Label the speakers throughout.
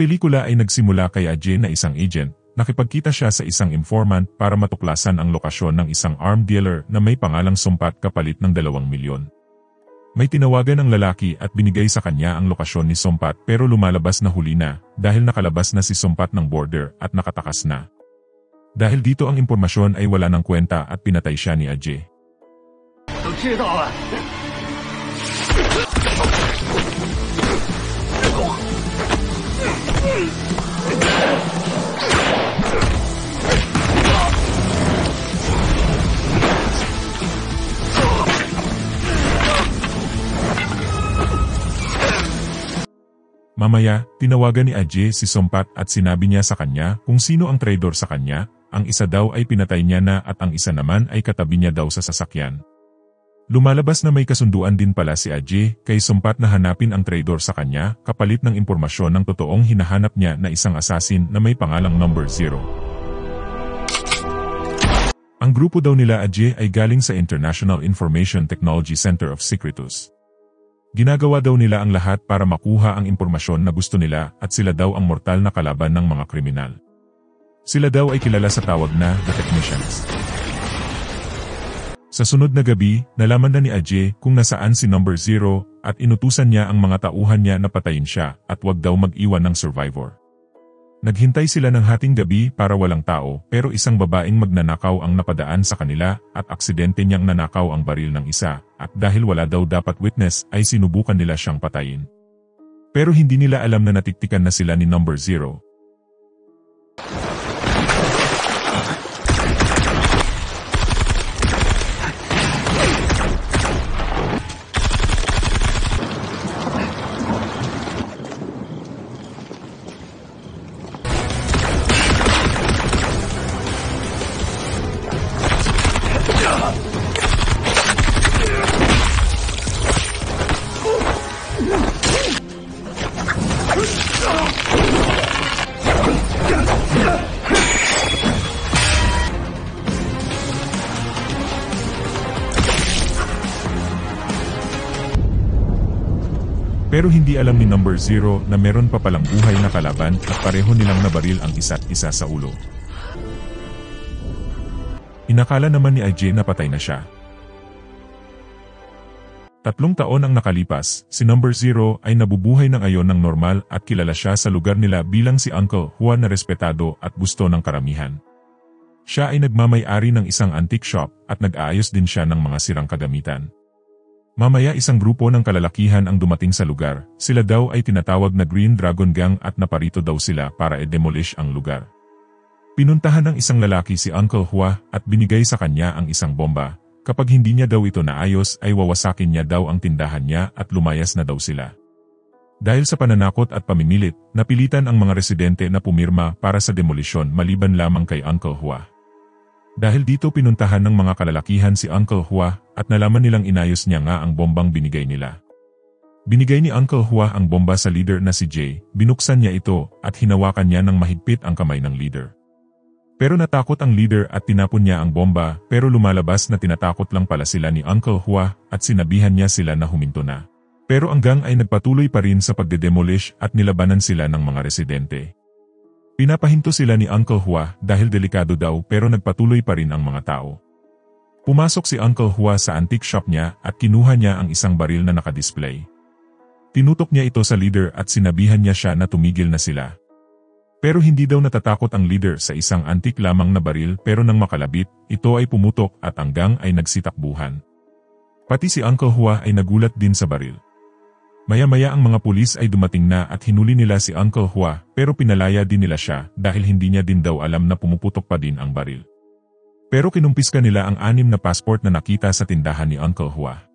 Speaker 1: pelikula ay nagsimula kay Ajay na isang agent. Nakipagkita siya sa isang informant para matuklasan ang lokasyon ng isang arm dealer na may pangalang Sumpat kapalit ng 2 milyon. May tinawagan ang lalaki at binigay sa kanya ang lokasyon ni Sumpat pero lumalabas na huli na dahil nakalabas na si Sumpat ng border at nakatakas na. Dahil dito ang impormasyon ay wala ng kwenta at pinatay siya ni Ajay. Mamaya, tinawagan ni Ajay si Sumpat at sinabi niya sa kanya kung sino ang traidor sa kanya, ang isa daw ay pinatay niya na at ang isa naman ay katabi niya daw sa sasakyan. Lumalabas na may kasunduan din pala si Ajay kay Sumpat na hanapin ang traidor sa kanya kapalit ng impormasyon ng totoong hinahanap niya na isang assassin na may pangalang Number 0. Ang grupo daw nila Ajay ay galing sa International Information Technology Center of Secretus. Ginagawa daw nila ang lahat para makuha ang impormasyon na gusto nila at sila daw ang mortal na kalaban ng mga kriminal. Sila daw ay kilala sa tawag na The Technicians. Sa sunod na gabi, nalaman na ni Ajay kung nasaan si Number 0 at inutusan niya ang mga tauhan niya na patayin siya at wag daw mag-iwan ng survivor. Naghintay sila ng hating gabi para walang tao pero isang babaeng magnanakaw ang napadaan sa kanila at aksidente niyang nanakaw ang baril ng isa at dahil wala daw dapat witness ay sinubukan nila siyang patayin. Pero hindi nila alam na natiktikan na sila ni Number 0. Pero hindi alam ni Number 0 na meron pa palang buhay na kalaban at pareho nilang nabaril ang isa't isa sa ulo. Inakala naman ni Ajay na patay na siya. 3 taon ang nakalipas, si Number 0 ay nabubuhay ng ayon ng normal at kilala siya sa lugar nila bilang si Uncle Juan na respetado at gusto ng karamihan. Siya ay nagmamay-ari ng isang antique shop at nag-aayos din siya ng mga sirang kagamitan. Mamaya isang grupo ng kalalakihan ang dumating sa lugar, sila daw ay tinatawag na Green Dragon Gang at naparito daw sila para i-demolish ang lugar. Pinuntahan ng isang lalaki si Uncle Hua at binigay sa kanya ang isang bomba. Kapag hindi niya daw ito naayos ay wawasakin niya daw ang tindahan niya at lumayas na daw sila. Dahil sa pananakot at pamimilit, napilitan ang mga residente na pumirma para sa demolisyon maliban lamang kay Uncle Hua. Dahil dito pinuntahan ng mga kalalakihan si Uncle Hua at nalaman nilang inayos niya nga ang bombang binigay nila. Binigay ni Uncle Hua ang bomba sa leader na si Jay, binuksan niya ito at hinawakan niya ng mahigpit ang kamay ng leader. Pero natakot ang leader at tinapon niya ang bomba pero lumalabas na tinatakot lang pala sila ni Uncle Hua at sinabihan niya sila na huminto na. Pero ang gang ay nagpatuloy pa rin sa pagde-demolish at nilabanan sila ng mga residente. Pinapahinto sila ni Uncle Hua dahil delikado daw pero nagpatuloy pa rin ang mga tao. Pumasok si Uncle Hua sa antique shop niya at kinuha niya ang isang baril na nakadisplay. Tinutok niya ito sa leader at sinabihan niya siya na tumigil na sila. Pero hindi daw natatakot ang leader sa isang antique lamang na baril pero nang makalabit, ito ay pumutok at ang gang ay nagsitakbuhan. Pati si Uncle Hua ay nagulat din sa baril. Maya-maya ang mga pulis ay dumating na at hinuli nila si Uncle Hua pero pinalaya din nila siya dahil hindi niya din daw alam na pumuputok pa din ang baril. Pero kinumpiska nila ang 6 na passport na nakita sa tindahan ni Uncle Hua.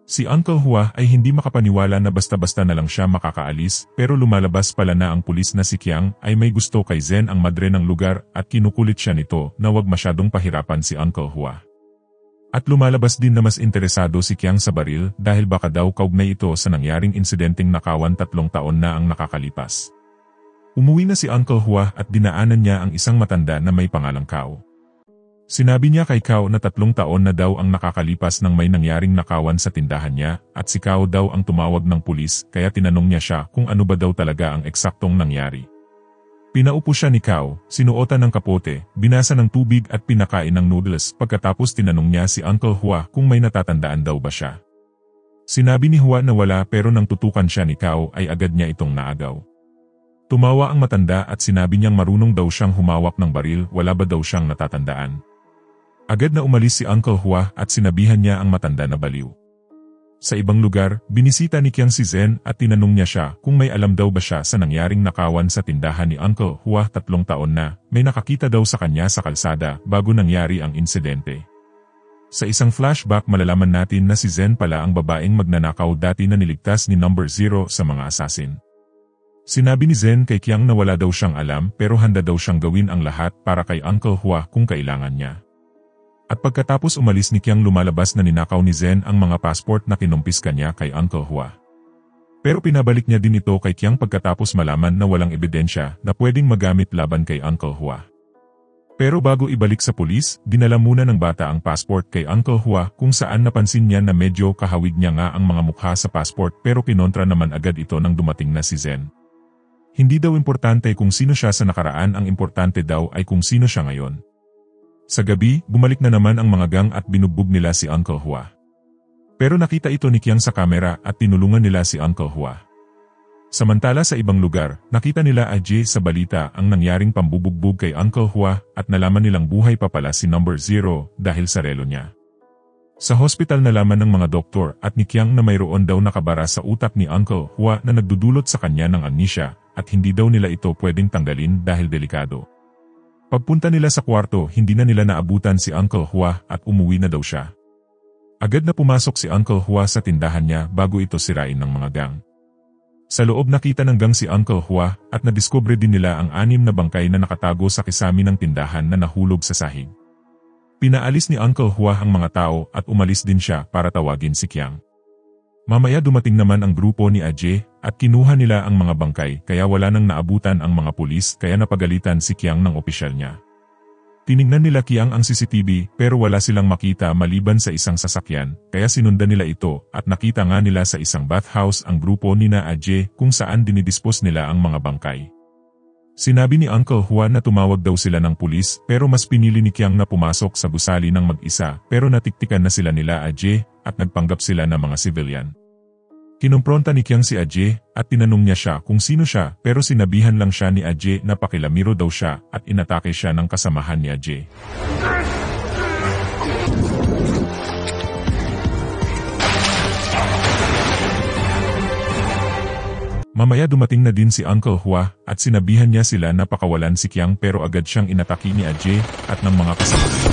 Speaker 1: Si Uncle Hua ay hindi makapaniwala na basta-basta na lang siya makakaalis pero lumalabas pala na ang pulis na si Qiang ay may gusto kay Zen ang madre ng lugar at kinukulit siya nito na wag masyadong pahirapan si Uncle Hua. At lumalabas din na mas interesado si Qiang sa baril dahil baka daw kaugnay ito sa nangyaring insidenteng nakawan 3 taon na ang nakakalipas. Umuwi na si Uncle Hua at dinaanan niya ang isang matanda na may pangalang Kao. Sinabi niya kay Kao na 3 taon na daw ang nakakalipas nang may nangyaring nakawan sa tindahan niya at si Kao daw ang tumawag ng pulis kaya tinanong niya siya kung ano ba daw talaga ang eksaktong nangyari. Pinaupo siya ni Kao, sinuotan ng kapote, binasa ng tubig at pinakain ng noodles pagkatapos tinanong niya si Uncle Hua kung may natatandaan daw ba siya. Sinabi ni Hua na wala pero nang tutukan siya ni Kao ay agad niya itong naagaw. Tumawa ang matanda at sinabi niyang marunong daw siyang humawak ng baril, wala ba daw siyang natatandaan. Agad na umalis si Uncle Hua at sinabihan niya ang matanda na baliw. Sa ibang lugar, binisita ni Qiang si Zen at tinanong niya siya kung may alam daw ba siya sa nangyaring nakawan sa tindahan ni Uncle Hua 3 taon na, may nakakita daw sa kanya sa kalsada bago nangyari ang insidente. Sa isang flashback malalaman natin na si Zen pala ang babaeng magnanakaw dati na niligtas ni Number 0 sa mga assassin. Sinabi ni Zen kay Qiang na wala daw siyang alam pero handa daw siyang gawin ang lahat para kay Uncle Hua kung kailangan niya. At pagkatapos umalis ni Qiang lumalabas na ninakaw ni Zen ang mga passport na kinumpis kanya kay Uncle Hua. Pero pinabalik niya din ito kay Qiang pagkatapos malaman na walang ebidensya na pwedeng magamit laban kay Uncle Hua. Pero bago ibalik sa pulis, dinala muna ng bata ang passport kay Uncle Hua kung saan napansin niya na medyo kahawig niya nga ang mga mukha sa passport pero kinontra naman agad ito nang dumating na si Zen. Hindi daw importante kung sino siya sa nakaraan, ang importante daw ay kung sino siya ngayon. Sa gabi, bumalik na naman ang mga gang at binugbog nila si Uncle Hua. Pero nakita ito ni Qiang sa kamera at tinulungan nila si Uncle Hua. Samantala sa ibang lugar, nakita nila Ajay sa balita ang nangyaring pambubugbog kay Uncle Hua at nalaman nilang buhay pa pala si Number 0 dahil sa relo niya. Sa hospital nalaman ng mga doktor at ni Qiang na mayroon daw nakabara sa utak ni Uncle Hua na nagdudulot sa kanya ng amnesia at hindi daw nila ito pwedeng tanggalin dahil delikado. Pagpunta nila sa kwarto, hindi na nila naabutan si Uncle Hua at umuwi na daw siya. Agad na pumasok si Uncle Hua sa tindahan niya bago ito sirain ng mga gang. Sa loob nakita ng gang si Uncle Hua at nadiskubre din nila ang 6 na bangkay na nakatago sa kisami ng tindahan na nahulog sa sahig. Pinaalis ni Uncle Hua ang mga tao at umalis din siya para tawagin si Qiang. Mamaya dumating naman ang grupo ni Ajay at kinuha nila ang mga bangkay kaya wala nang naabutan ang mga pulis kaya napagalitan si Qiang ng opisyal niya. Tiningnan nila Qiang ang CCTV pero wala silang makita maliban sa isang sasakyan kaya sinundan nila ito at nakita nga nila sa isang bathhouse ang grupo ni na Ajay kung saan dinidispose nila ang mga bangkay. Sinabi ni Uncle Hua na tumawag daw sila ng pulis pero mas pinili ni Qiang na pumasok sa gusali ng mag-isa pero natiktikan na sila nila Ajay at nagpanggap sila na mga civilian. Kinumpronta ni Qiang si Ajay at tinanong niya siya kung sino siya pero sinabihan lang siya ni Ajay na pakilamiro daw siya at inatake siya ng kasamahan ni Ajay. Mamaya dumating na din si Uncle Hua at sinabihan niya sila na pakawalan si Qiang pero agad siyang inatake ni Ajay at ng mga kasamahan.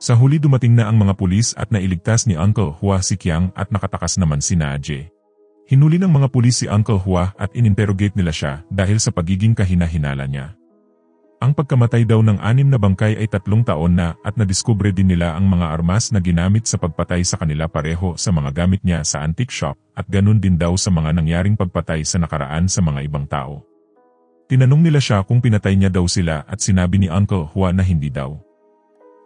Speaker 1: Sa huli dumating na ang mga pulis at nailigtas ni Uncle Hua si Qiang at nakatakas naman si Ajay. Hinuli ng mga pulis si Uncle Hua at ininterrogate nila siya dahil sa pagiging kahina-hinala niya. Ang pagkamatay daw ng 6 na bangkay ay 3 taon na at nadiskubre din nila ang mga armas na ginamit sa pagpatay sa kanila pareho sa mga gamit niya sa antique shop at ganun din daw sa mga nangyaring pagpatay sa nakaraan sa mga ibang tao. Tinanong nila siya kung pinatay niya daw sila at sinabi ni Uncle Hua na hindi daw.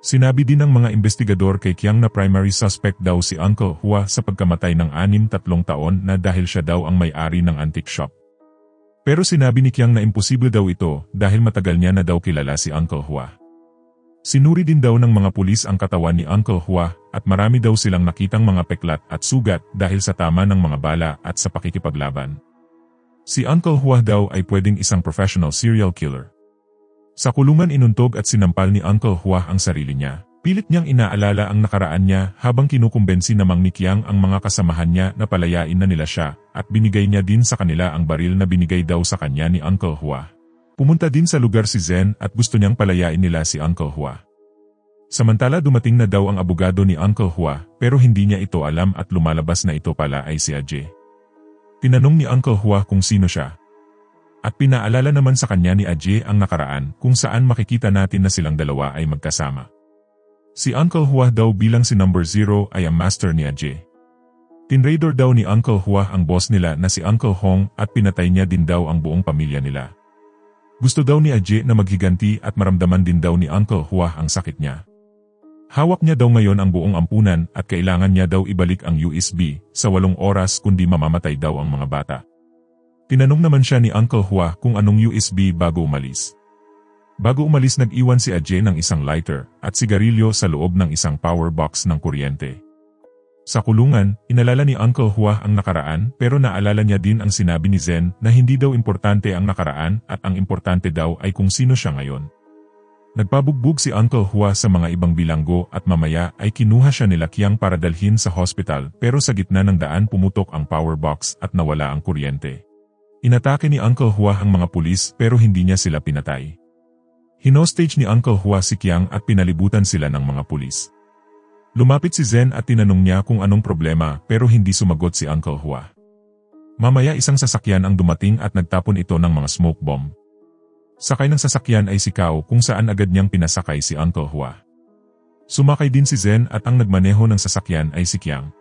Speaker 1: Sinabi din ng mga investigador kay Qiang na primary suspect daw si Uncle Hua sa pagkamatay ng 3 taon na dahil siya daw ang may-ari ng antique shop. Pero sinabi ni Qiang na imposible daw ito dahil matagal niya na daw kilala si Uncle Hua. Sinuri din daw ng mga pulis ang katawan ni Uncle Hua at marami daw silang nakitang mga peklat at sugat dahil sa tama ng mga bala at sa pakikipaglaban. Si Uncle Hua daw ay pwedeng isang professional serial killer. Sa kulungan inuntog at sinampal ni Uncle Hua ang sarili niya. Pilit niyang inaalala ang nakaraan niya habang kinukumbensi namang ni Qiang ang mga kasamahan niya na palayain na nila siya at binigay niya din sa kanila ang baril na binigay daw sa kanya ni Uncle Hua. Pumunta din sa lugar si Zen at gusto niyang palayain nila si Uncle Hua. Samantala dumating na daw ang abogado ni Uncle Hua pero hindi niya ito alam at lumalabas na ito pala ay si Ajay. Tinanong ni Uncle Hua kung sino siya. At pinaalala naman sa kanya ni Ajay ang nakaraan kung saan makikita natin na silang dalawa ay magkasama. Si Uncle Hua daw bilang si number 0 ay ang master ni Ajay. Tinraidor daw ni Uncle Hua ang boss nila na si Uncle Hong at pinatay niya din daw ang buong pamilya nila. Gusto daw ni Ajay na maghiganti at maramdaman din daw ni Uncle Hua ang sakit niya. Hawak niya daw ngayon ang buong ampunan at kailangan niya daw ibalik ang USB sa 8 oras kundi mamamatay daw ang mga bata. Tinanong naman siya ni Uncle Hua kung anong USB bago umalis. Bago umalis nag-iwan si Ajay ng isang lighter at sigarilyo sa loob ng isang power box ng kuryente. Sa kulungan, inalala ni Uncle Hua ang nakaraan pero naalala niya din ang sinabi ni Zen na hindi daw importante ang nakaraan at ang importante daw ay kung sino siya ngayon. Nagpabugbog si Uncle Hua sa mga ibang bilanggo at mamaya ay kinuha siya nila Kiang para dalhin sa hospital pero sa gitna ng daan pumutok ang power box at nawala ang kuryente. Inatake ni Uncle Hua ang mga pulis pero hindi niya sila pinatay. Hinostage ni Uncle Hua si Kiang at pinalibutan sila ng mga pulis. Lumapit si Zen at tinanong niya kung anong problema pero hindi sumagot si Uncle Hua. Mamaya isang sasakyan ang dumating at nagtapon ito ng mga smoke bomb. Sakay ng sasakyan ay si Kao kung saan agad niyang pinasakay si Uncle Hua. Sumakay din si Zen at ang nagmaneho ng sasakyan ay si Kiang.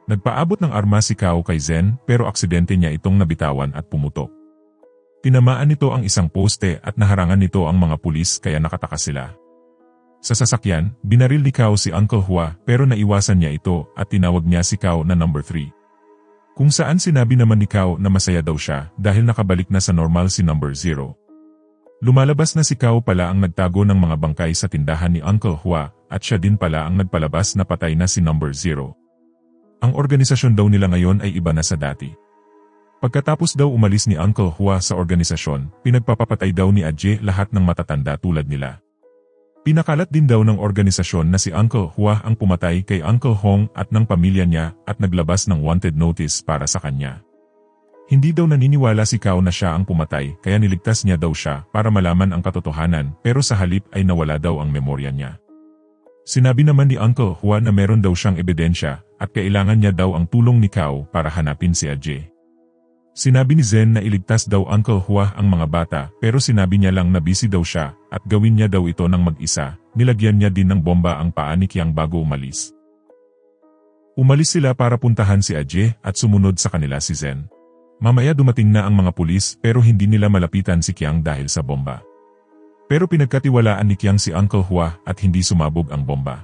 Speaker 1: Nagpaabot ng arma si Kao kay Zen pero aksidente niya itong nabitawan at pumutok. Tinamaan nito ang isang poste at naharangan nito ang mga pulis kaya nakatakas sila. Sa sasakyan, binaril ni Kao si Uncle Hua pero naiwasan niya ito at tinawag niya si Kao na number 3. Kung saan sinabi naman ni Kao na masaya daw siya dahil nakabalik na sa normal si number 0. Lumalabas na si Kao pala ang nagtago ng mga bangkay sa tindahan ni Uncle Hua at siya din pala ang nagpalabas na patay na si number 0. Ang organisasyon daw nila ngayon ay iba na sa dati. Pagkatapos daw umalis ni Uncle Hua sa organisasyon, pinagpapapatay daw ni Ajay lahat ng matatanda tulad nila. Pinakalat din daw ng organisasyon na si Uncle Hua ang pumatay kay Uncle Hong at ng pamilya niya at naglabas ng wanted notice para sa kanya. Hindi daw naniniwala si Kao na siya ang pumatay kaya niligtas niya daw siya para malaman ang katotohanan pero sa halip ay nawala daw ang memorya niya. Sinabi naman ni Uncle Hua na meron daw siyang ebidensya at kailangan niya daw ang tulong ni Kao para hanapin si Ajay. Sinabi ni Zen na iligtas daw Uncle Hua ang mga bata pero sinabi niya lang na busy daw siya at gawin niya daw ito ng mag-isa. Nilagyan niya din ng bomba ang paa ni Kiang bago umalis. Umalis sila para puntahan si Ajay at sumunod sa kanila si Zen. Mamaya dumating na ang mga pulis pero hindi nila malapitan si Kiang dahil sa bomba. Pero pinagkatiwalaan ni Kiang si Uncle Hua at hindi sumabog ang bomba.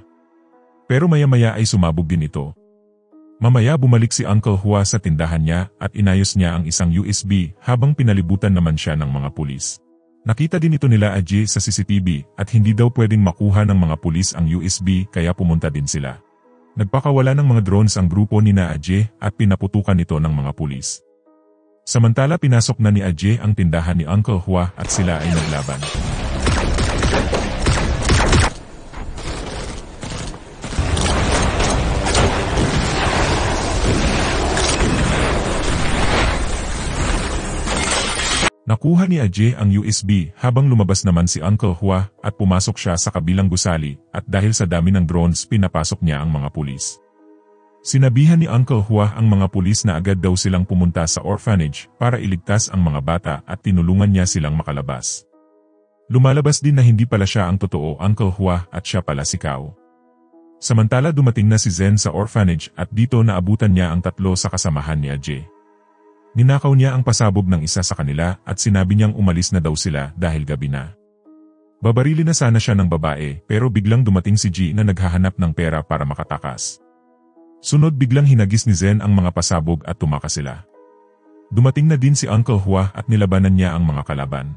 Speaker 1: Pero maya-maya ay sumabog din ito. Mamaya bumalik si Uncle Hua sa tindahan niya at inayos niya ang isang USB habang pinalibutan naman siya ng mga pulis. Nakita din ito nila Ajay sa CCTV at hindi daw pwedeng makuha ng mga pulis ang USB kaya pumunta din sila. Nagpakawala ng mga drones ang grupo ni na Ajay at pinaputukan ito ng mga pulis. Samantala pinasok na ni Ajay ang tindahan ni Uncle Hua at sila ay naglaban. Nakuha ni Ajay ang USB habang lumabas naman si Uncle Hua at pumasok siya sa kabilang gusali at dahil sa dami ng drones pinapasok niya ang mga pulis. Sinabihan ni Uncle Hua ang mga pulis na agad daw silang pumunta sa orphanage para iligtas ang mga bata at tinulungan niya silang makalabas. Lumalabas din na hindi pala siya ang totoo Uncle Hua at siya pala si Kao. Samantala dumating na si Zen sa orphanage at dito naabutan niya ang 3 sa kasamahan ni Ajay. Ninakaw niya ang pasabog ng isa sa kanila at sinabi niyang umalis na daw sila dahil gabi na. Babarilin na sana siya ng babae pero biglang dumating si G na naghahanap ng pera para makatakas. Sunod biglang hinagis ni Zen ang mga pasabog at tumakas sila. Dumating na din si Uncle Hua at nilabanan niya ang mga kalaban.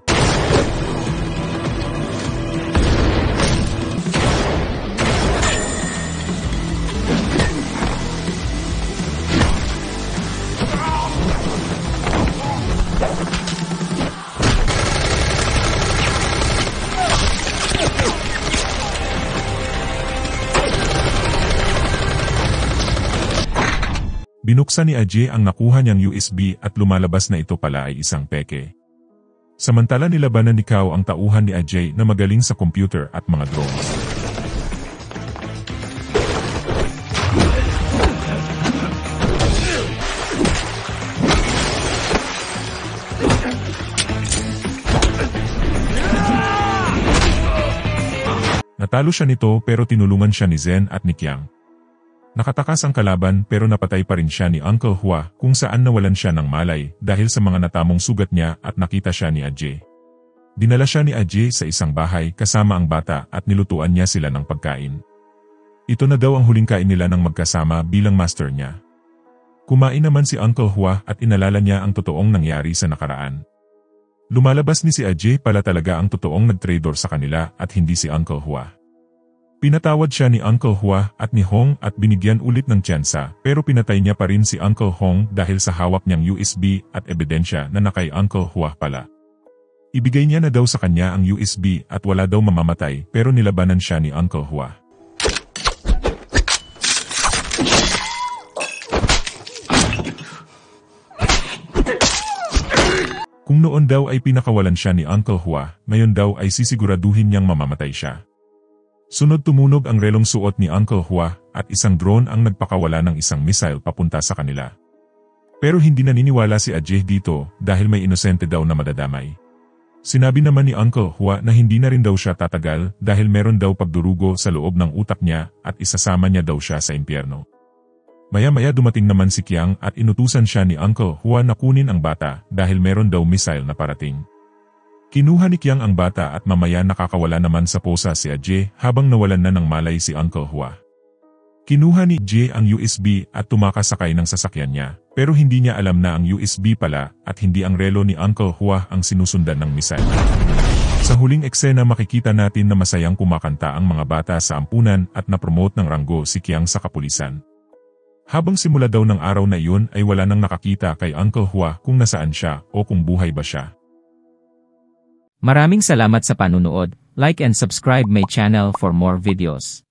Speaker 1: Binuksan ni Ajay ang nakuha niyang USB at lumalabas na ito pala ay isang peke. Samantala nilabanan ni Kao ang tauhan ni Ajay na magaling sa computer at mga drones. Natalo siya nito pero tinulungan siya ni Zen at ni Qiang. Nakatakas ang kalaban pero napatay pa rin siya ni Uncle Hua kung saan nawalan siya ng malay dahil sa mga natamong sugat niya at nakita siya ni Ajay. Dinala siya ni Ajay sa isang bahay kasama ang bata at nilutuan niya sila ng pagkain. Ito na daw ang huling kain nila ng magkasama bilang master niya. Kumain naman si Uncle Hua at inalala niya ang totoong nangyari sa nakaraan. Lumalabas ni si Ajay pala talaga ang totoong nag-traitor sa kanila at hindi si Uncle Hua. Pinatawad siya ni Uncle Hua at ni Hong at binigyan ulit ng tsansa pero pinatay niya pa rin si Uncle Hong dahil sa hawak niyang USB at ebidensya na kay Uncle Hua pala. Ibigay niya na daw sa kanya ang USB at wala daw mamamatay pero nilabanan siya ni Uncle Hua. Kung noon daw ay pinakawalan siya ni Uncle Hua, ngayon daw ay sisiguraduhin niyang mamamatay siya. Sunod tumunog ang relong suot ni Uncle Hua at isang drone ang nagpakawala ng isang missile papunta sa kanila. Pero hindi naniniwala si Ajay dito dahil may inosente daw na madadamay. Sinabi naman ni Uncle Hua na hindi na rin daw siya tatagal dahil meron daw pagdurugo sa loob ng utak niya at isasama niya daw siya sa impyerno. Maya-maya dumating naman si Qiang at inutusan siya ni Uncle Hua na kunin ang bata dahil meron daw missile na parating. Kinuha ni Qiang ang bata at mamaya nakakawala naman sa posa si Ajay habang nawalan na ng malay si Uncle Hua. Kinuha ni Ajay ang USB at tumakasakay ng sasakyan niya pero hindi niya alam na ang USB pala at hindi ang relo ni Uncle Hua ang sinusundan ng missile. Sa huling eksena makikita natin na masayang kumakanta ang mga bata sa ampunan at napromote ng ranggo si Qiang sa kapulisan. Habang simula daw ng araw na iyon ay wala nang nakakita kay Uncle Hua kung nasaan siya o kung buhay ba siya.
Speaker 2: Maraming salamat sa panunood. Like and subscribe my channel for more videos.